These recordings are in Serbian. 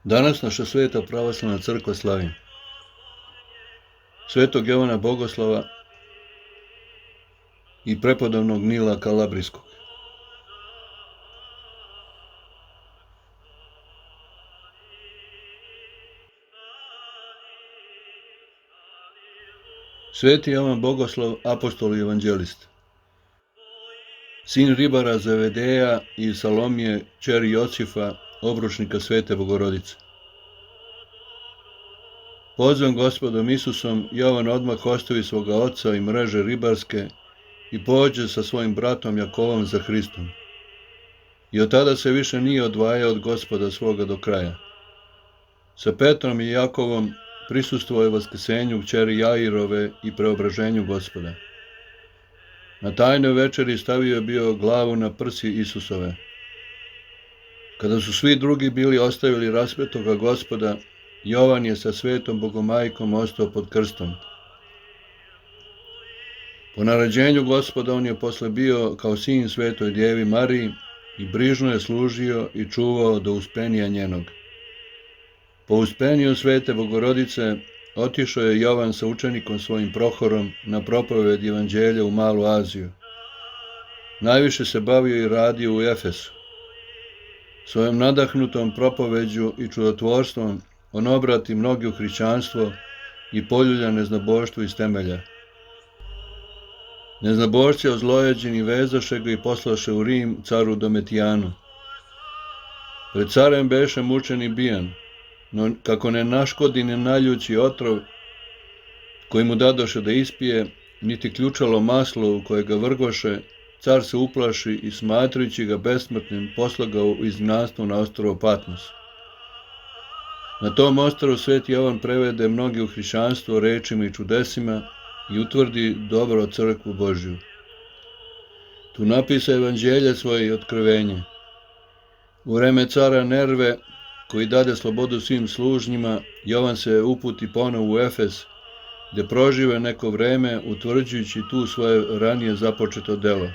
Danas naša sveta pravoslavna crkva slavi svetog Jovana Bogoslava i prepodobnog Nila Kalabrijskog. Sveti Jovan Bogoslav, apostol i evanđelist, sin ribara Zevedeja i Salomije, ćeri Josifa, obručnika Svete Bogorodice. Pozvan Gospodom Isusom, Jovan odmah ostavi svoga oca i mreže ribarske i pođe sa svojim bratom Jakovom za Hristom. I od tada se više nije odvajao od Gospoda svoga do kraja. Sa Petrom i Jakovom prisustvovao je vaskrsenju kćeri Jairove i preobraženju Gospoda. Na tajnoj večeri stavio je bio glavu na prsi Isusove. Kada su svi drugi bili ostavili raspetoga Gospoda, Jovan je sa svetom Bogomajkom ostao pod krstom. Po naređenju Gospoda on je posle bio kao sin svetoj djevi Mariji i brižno je služio i čuvao do uspenija njenog. Po uspeniju Svete Bogorodice otišao je Jovan sa učenikom svojim Prohorom na propoved evanđelja u Malu Aziju. Najviše se bavio i radio u Efesu. Svojom nadahnutom propoveđu i čudotvorstvom on obrati mnogi u hrišćanstvo i poljulja neznaboštvo iz temelja. Neznabošci ozlojeđeni vezaše ga i poslaše u Rim caru Dometijanu. Pred carem beše mučen i bijan, no kako ne naškodi ne naljući otrov koji mu dadoše da ispije, niti ključalo maslo u koje ga vrgoše, car se uplaši i smatrajući ga besmrtnim posla ga u izgnanstvo na ostrvo Patmos. Na tom ostrvu sveti Jovan prevede mnogi u hrišćanstvo rečima i čudesima i utvrdi dobro crkvu Božju. Tu napisa evanđelje svoje i otkrivenje. U vreme cara Nerve, koji dade slobodu svim služnjima, Jovan se uputi ponovo u Efes, gde prožive neko vreme, utvrđujući tu svoje ranije započeto delo.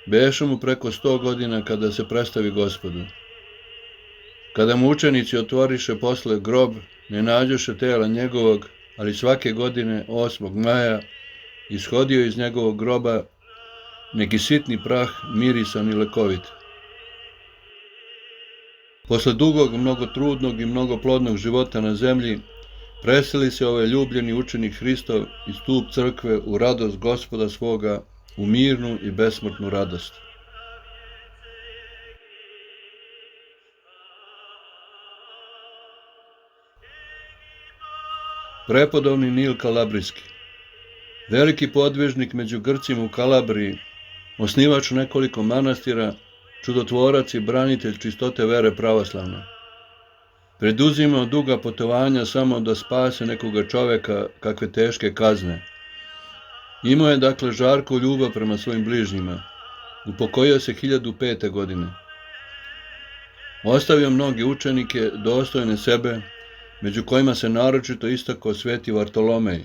Beše mu preko 100 godina kada se predstavi Gospodu. Kada mu učenici otvoriše posle grob, ne nađoše tela njegovog, ali svake godine 8. maja ishodio iz njegovog groba neki sitni prah, mirisan i lekovit. Posle dugog, mnogo trudnog i mnogo plodnog života na zemlji, preseli se ovaj ljubljeni učenik Hristov i stup crkve u radost Gospoda svoga, u mirnu i besmrtnu radost. Prepodobni Nil Kalabrijski, veliki podvižnik među Grcima u Kalabriji, osnivač nekoliko manastira, čudotvorac i branitelj čistote vere pravoslavne. Preduzimao duga putovanja samo da spase nekoga čoveka kakve teške kazne. Imao je dakle žarku ljubav prema svojim bližnjima. Upokojio se 1005. godine. Ostavio mnoge učenike dostojne sebe, među kojima se naročito istakao sveti Vartolomej.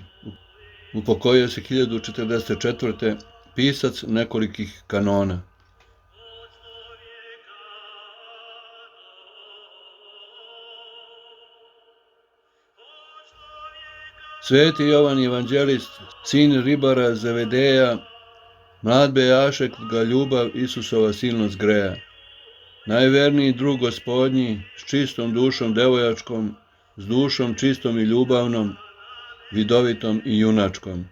Upokojio se 1044. pisac nekolikih kanona. Sveti Jovan evanđelist, sin ribara Zevedeja, mlad bejašek ga ljubav Isusova silno zgreja. Najverniji drug Gospodnji, s čistom dušom devojačkom, s dušom čistom i ljubavnom, vidovitom i junačkom.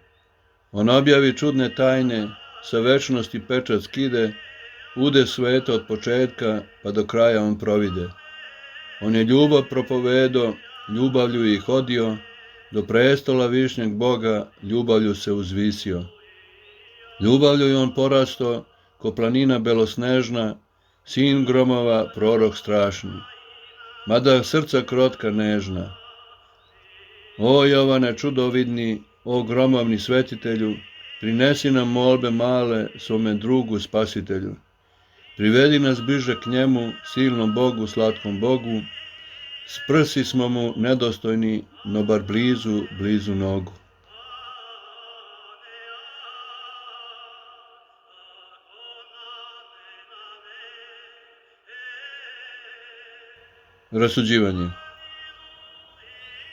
On objavi čudne tajne, sa večnosti pečat skide, ude sveta od početka, pa do kraja on provide. On je ljubav propovedo, ljubavlju ih odio, do prestola višnjeg Boga ljubavlju se uzvisio. Ljubavlju je on porasto, ko planina belosnežna, sin gromova, prorok strašni, mada srca krotka nežna. O Jovane čudovidni, o gromovni svetitelju, prinesi nam molbe male svome drugu spasitelju. Privedi nas bliže k njemu, silnom Bogu, slatkom Bogu, s prsi smo mu nedostojni, no bar blizu nogu. Rasuđivanje.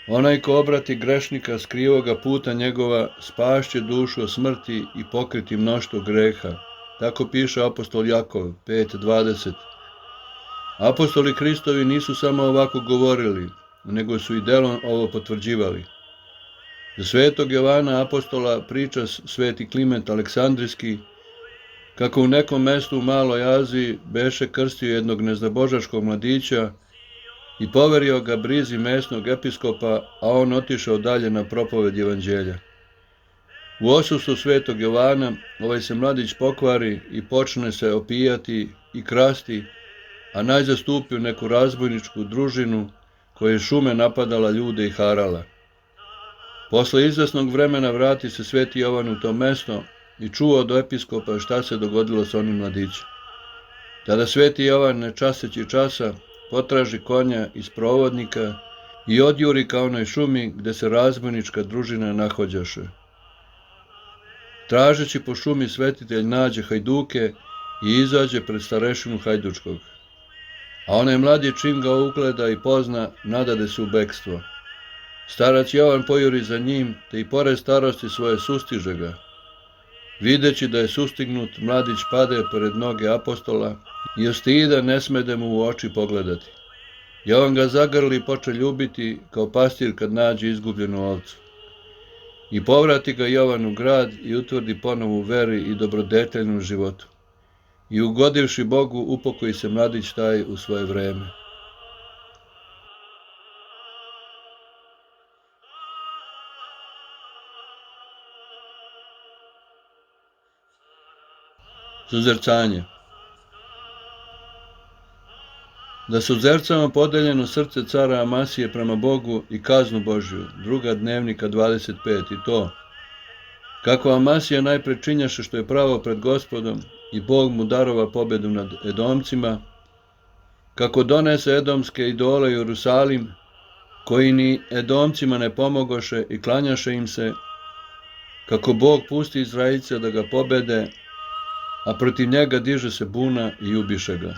Onaj ko obrati grešnika s krivoga puta njegova, spašće dušu od smrti i pokriti mnoštvo greha. Tako piše apostol Jakov 5:20. Apostoli Hristovi nisu samo ovako govorili, nego su i delom ovo potvrđivali. Za svetog Jovana apostola priča sveti Kliment Aleksandrijski, kako u nekom mestu u Maloj Aziji beše krstio jednog neznabožačkog mladića i poverio ga brizi mesnog episkopa, a on otišao dalje na propoved evanđelja. U odsustvu svetog Jovana ovaj se mladić pokvari i počne se opijati i krasti, a najzad stupi u neku razbojničku družinu koja je šume napadala ljude i harala. Posle izvesnog vremena vrati se sveti Jovan u to mesto i čuo od episkopa šta se dogodilo sa onim mladićem. Tada sveti Jovan, ne časeći časa, potraži konja iz provodnika i odjuri ka onoj šumi gde se razbojnička družina nahođaše. Tražeći po šumi svetitelj nađe hajduke i izađe pred starešinu hajdučkog. A onaj mladi čim ga ugleda i pozna, nadade se u bekstvo. Starac Jovan pojuri za njim, te i pored starosti svoje sustiže ga. Videći da je sustignut, mladić pade pored noge apostola i od stida ne smede mu u oči pogledati. Jovan ga zagrli i poče ljubiti kao pastir kad nađe izgubljenu ovcu. I povrati ga Jovan u grad i utvrdi ponovo u veri i dobrodeteljnom životu. I ugodivši Bogu, upokoji se mladić taj u svoje vreme. Suzercanje. Da suzercamo podeljeno srce cara Amasije prema Bogu i kaznu Božju, 2. Dnevnika 25, i to: kako Amasija najpre činjaše što je pravo pred Gospodom i Bog mu darova pobedu nad Edomcima, kako donese edomske idole u Jerusalim, koji ni Edomcima ne pomogoše i klanjaše im se, kako Bog pusti Izraelce da ga pobede, a protiv njega diže se buna i ubiše ga.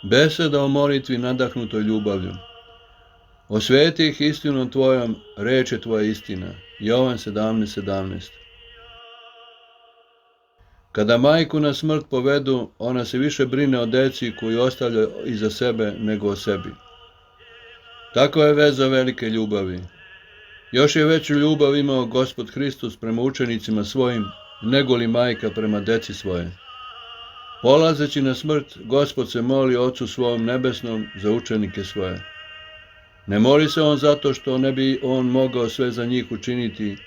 Beseda o molitvi nadahnutoj ljubavlju. Osveti ih istinom tvojom, reč je tvoja istina. Jovan 17:17. Kada majku na smrt povedu, ona se više brine o deci koju ostavlja iza sebe nego o sebi. Tako je veza velike ljubavi. Još je veću ljubav imao Gospod Hristos prema učenicima svojim, nego li majka prema deci svoje. Polazeći na smrt, Gospod se moli Ocu svom nebesnom za učenike svoje. Ne moli se on zato što ne bi on mogao sve za njih učiniti,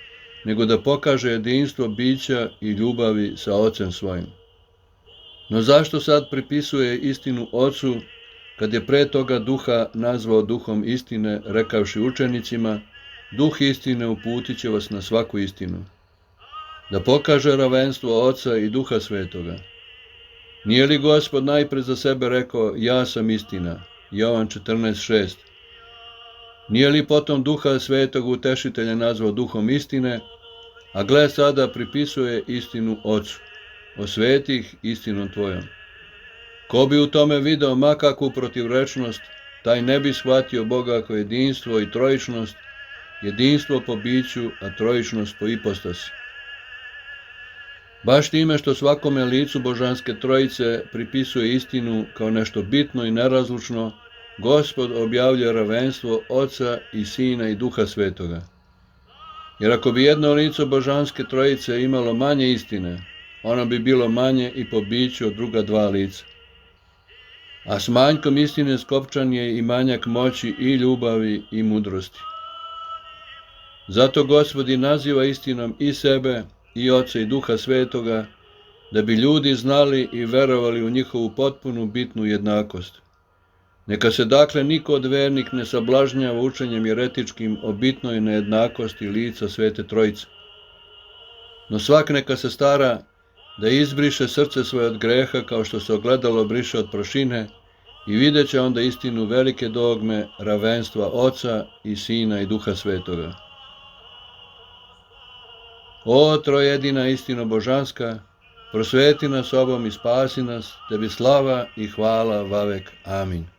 nego da pokaže jedinstvo bića i ljubavi sa Ocem svojim. No zašto sad pripisuje istinu Ocu, kad je pre toga Duha nazvao Duhom istine, rekavši učenicima: Duh istine uputit će vas na svaku istinu. Da pokaže ravenstvo Oca i Duha Svetoga. Nije li Gospod najpre za sebe rekao: ja sam istina, Jovan 14:6. Nije li potom Duha Svetog Utešitelja nazvao Duhom istine, a gle sada pripisuje istinu Ocu: osveti ih istinom tvojom. Ko bi u tome video ma kakvu protivrečnost, taj ne bi shvatio Boga kao jedinstvo i trojičnost, jedinstvo po biću, a trojičnost po ipostasi. Baš time što svakome licu Božanske Trojice pripisuje istinu kao nešto bitno i nerazlučno, Gospod objavlja ravenstvo Oca i Sina i Duha Svetoga. Jer ako bi jedno lice Božanske Trojice imalo manje istine, ono bi bilo manje i po biću od druga dva lica. A s manjkom istine skopčan je i manjak moći i ljubavi i mudrosti. Zato Gospod i naziva istinom i sebe, i Oca i Duha Svetoga, da bi ljudi znali i verovali u njihovu potpunu bitnu jednakost. Neka se dakle niko od vernik ne sablažnjava učenjem jeretičkim o bitnoj nejednakosti lica Svete Trojice. No svak neka se stara da izbriše srce svoje od greha kao što se ogledalo briše od prašine i vidjet će onda istinu velike dogme ravenstva Oca i Sina i Duha Svetoga. O trojedina istino božanska, prosveti nas sobom i spasi nas, tebi slava i hvala vavek. Amin.